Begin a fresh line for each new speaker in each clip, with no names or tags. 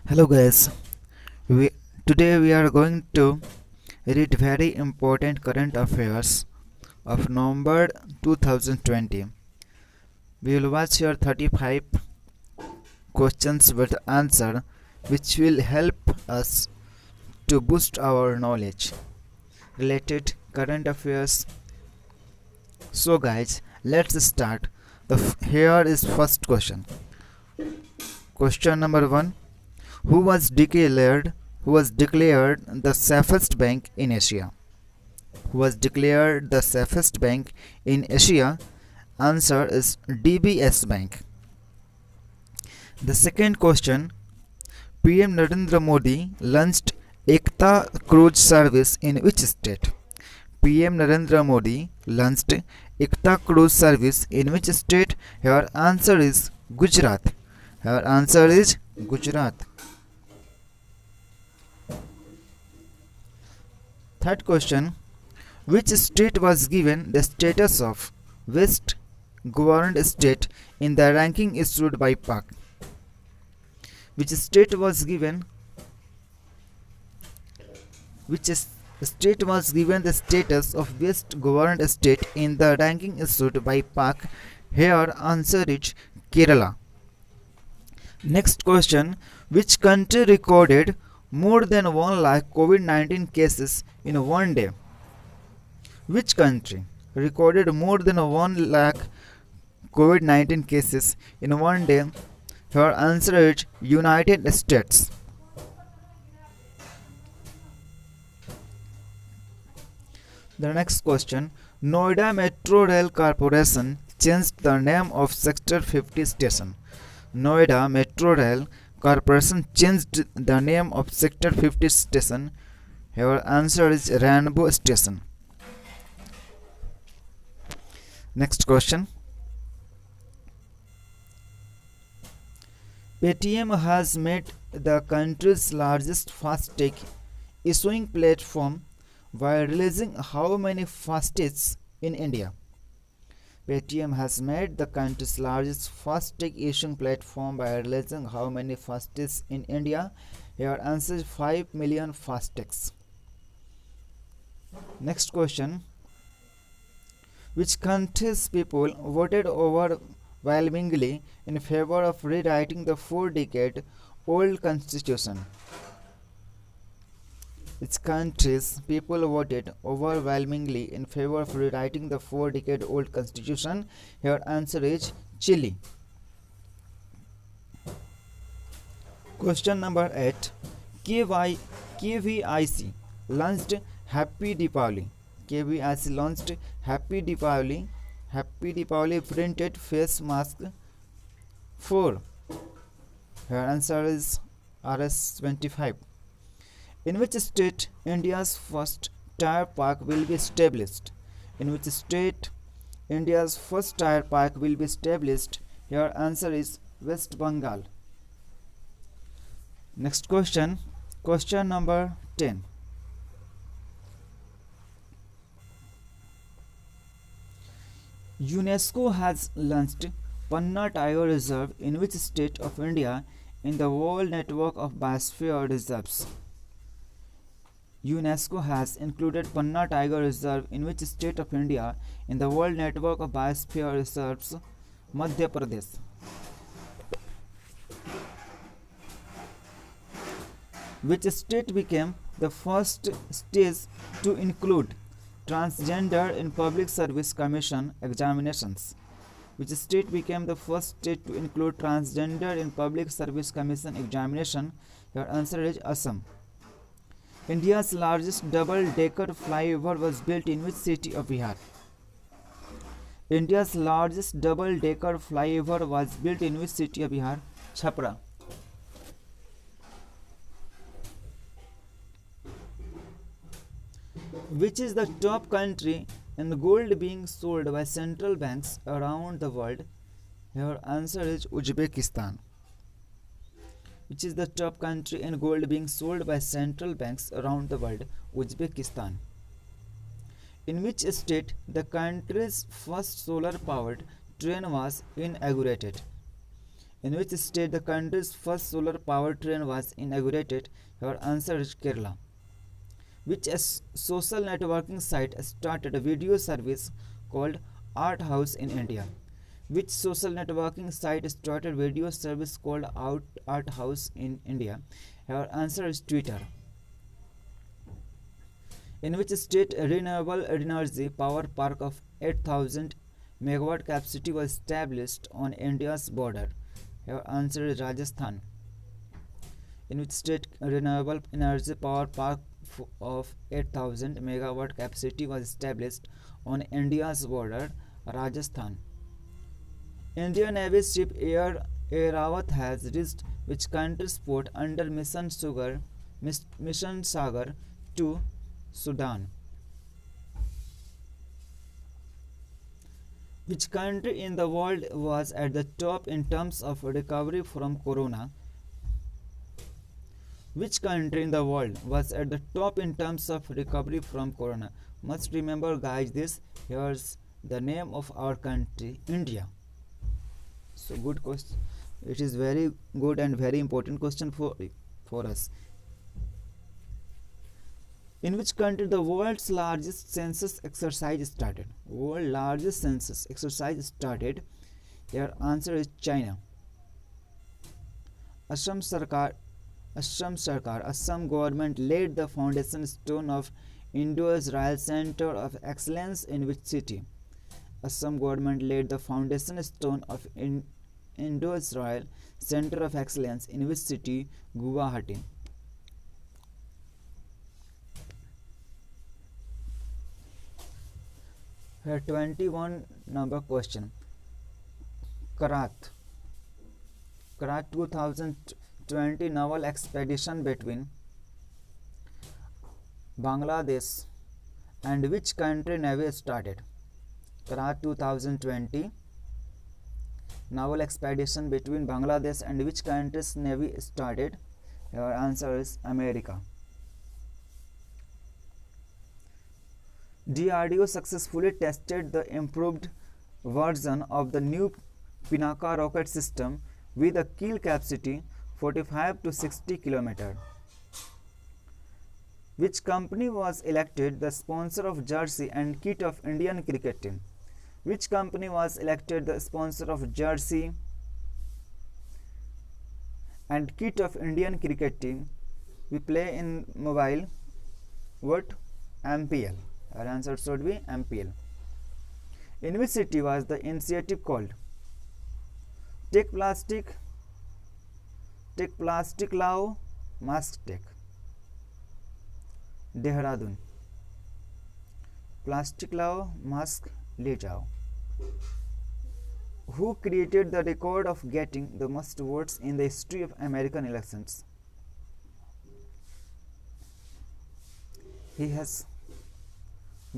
Hello guys. We, Today we are going to read very important current affairs of November 2020. We will watch here 35 questions with answer which will help us to boost our knowledge related current affairs. So guys, let's start. Here is first question. Question number 1. Who was declared the safest bank in Asia? Who was declared the safest bank in Asia? Answer is DBS Bank. The second question, PM Narendra Modi launched Ekta cruise service in which state? PM Narendra Modi launched Ekta cruise service in which state? Your answer is Gujarat. Your answer is Gujarat. Third question, which state was given the status of West governed state in the ranking issued by PAC? Which state was given the status of West governed state in the ranking issued by PAC? Here answer is Kerala. Next question, which country recorded more than 1 lakh COVID-19 cases in one day? Which country recorded more than 1 lakh COVID-19 cases in one day? Her answer is United States. The next question, Noida Metro Rail Corporation changed the name of Sector 50 station. Noida Metro Rail Corporation changed the name of Sector 50 station. Your answer is Rainbow Station. Next question. Paytm has made the country's largest FASTag issuing platform by releasing how many FASTags in India? Paytm has made the country's largest FASTag issuing platform by releasing how many FASTags in India? Your answer is 5 million FASTags. Next question. Which country's people voted overwhelmingly in favor of rewriting the 4-decade-old constitution? Which country's people voted overwhelmingly in favor of rewriting the 4-decade-old constitution? Your answer is Chile. Question number 8. KVIC launched Happy Deepavali. KVIC launched Happy Deepavali printed face mask 4. Your answer is RS25. In which state India's first tire park will be established? In which state India's first tire park will be established? Your answer is West Bengal. Next question. Question number 10. UNESCO has launched Panna Tiger Reserve in which state of India in the World Network of Biosphere Reserves? UNESCO has included Panna Tiger Reserve in which state of India in the World Network of Biosphere Reserves? Madhya Pradesh. Which state became the first state to include transgender in Public Service Commission examinations? Which state became the first state to include transgender in Public Service Commission examination? Your answer is Assam. India's largest double-decker flyover was built in which city of Bihar? India's largest double-decker flyover was built in which city of Bihar? Chhapra. Which is the top country in gold being sold by central banks around the world? Your answer is Uzbekistan. Which is the top country in gold being sold by central banks around the world? Uzbekistan. In which state the country's first solar-powered train was inaugurated? In which state the country's first solar power train was inaugurated? Your answer is Kerala. Which social networking site started a video service called Art House in India? Which social networking site started video service called Art House in India? Your answer is Twitter. In which state a renewable energy power park of 8,000 megawatt capacity was established on India's border? Your answer is Rajasthan. In which state a renewable energy power park of 8,000 megawatt capacity was established on India's border? Rajasthan. Indian Navy ship Airawat has reached which country's port under Mission Sagar to Sudan? Which country in the world was at the top in terms of recovery from corona? Which country in the world was at the top in terms of recovery from corona? Must remember guys this. Here's the name of our country, India. So good question. It is very good and very important question for us. In which country the world's largest census exercise started? World largest census exercise started. Your answer is China. Assam government laid the foundation stone of Indo-Israel Center of Excellence in which city? Assam government laid the foundation stone of Indo-Israel Center of Excellence in which city? Guwahati. Here 21 number question. Karat 2020 naval expedition between Bangladesh and which country navy started? Karat 2020 naval expedition between Bangladesh and which country's navy started? Your answer is America. DRDO successfully tested the improved version of the new Pinaka rocket system with a kill capacity 45 to 60 km. Which company was elected the sponsor of jersey and kit of Indian cricket team? Which company was elected the sponsor of jersey and kit of Indian cricket team? We play in mobile. What? MPL. Our answer should be MPL. In which city was the initiative called? Take plastic lao, mask take. Dehradun. Plastic lao, mask le jao. Who created the record of getting the most votes in the history of American elections? He has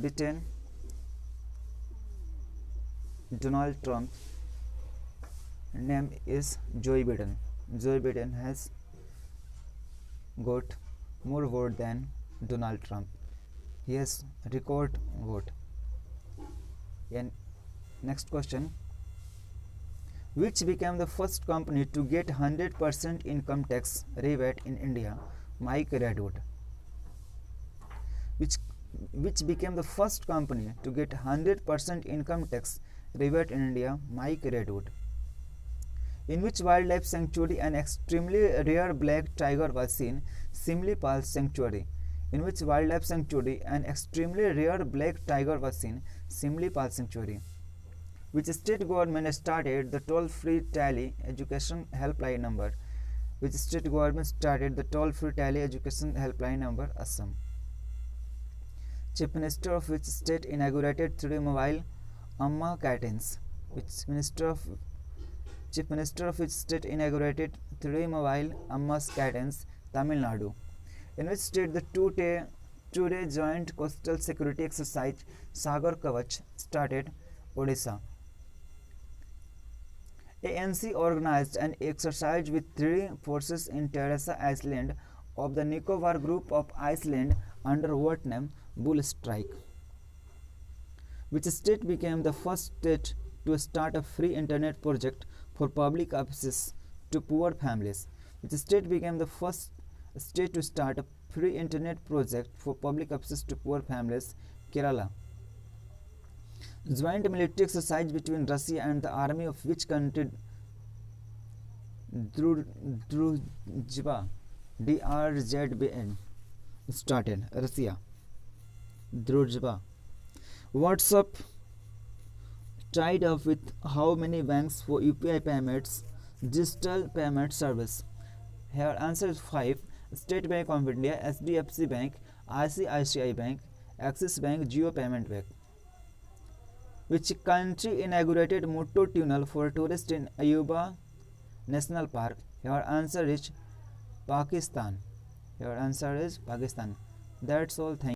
beaten Donald Trump. Name is Joe Biden. Joe Biden has got more vote than Donald Trump. He has record vote. And next question. Which became the first company to get 100% income tax rebate in India? Mike Redwood. Which became the first company to get 100% income tax rebate in India? Mike Redwood. In which wildlife sanctuary an extremely rare black tiger was seen? Simlipal Sanctuary. In which wildlife sanctuary an extremely rare black tiger was seen? Simlipal Sanctuary. Which state government started the toll-free tele education helpline number? Which state government started the toll-free tele education helpline number? Assam. Chief Minister of which state inaugurated 3D mobile Amma Catons? Chief Minister of which state inaugurated 3D mobile Amma's Catons? Tamil Nadu. In which state the two-day joint coastal security exercise Sagar Kavach started? Odisha. ANC organized an exercise with 3 forces in Teresa Island of the Nicobar group of Iceland under what name? Bull Strike. Which state became the first state to start a free internet project for public offices to poor families. The state became the first state to start a free internet project for public offices to poor families. Kerala. Joint military exercise between Russia and the army of which country? Druzhba. DRZBN started. Russia. Druzhba. WhatsApp tied up with how many banks for UPI payments, digital payment service? Here answer is 5. State Bank of India, SDFC Bank, ICICI Bank, Axis Bank, Jio Payment Bank. Which country inaugurated Muttu Tunnel for tourists in Ayuba National Park? Your answer is Pakistan. Your answer is Pakistan. That's all. Thank you.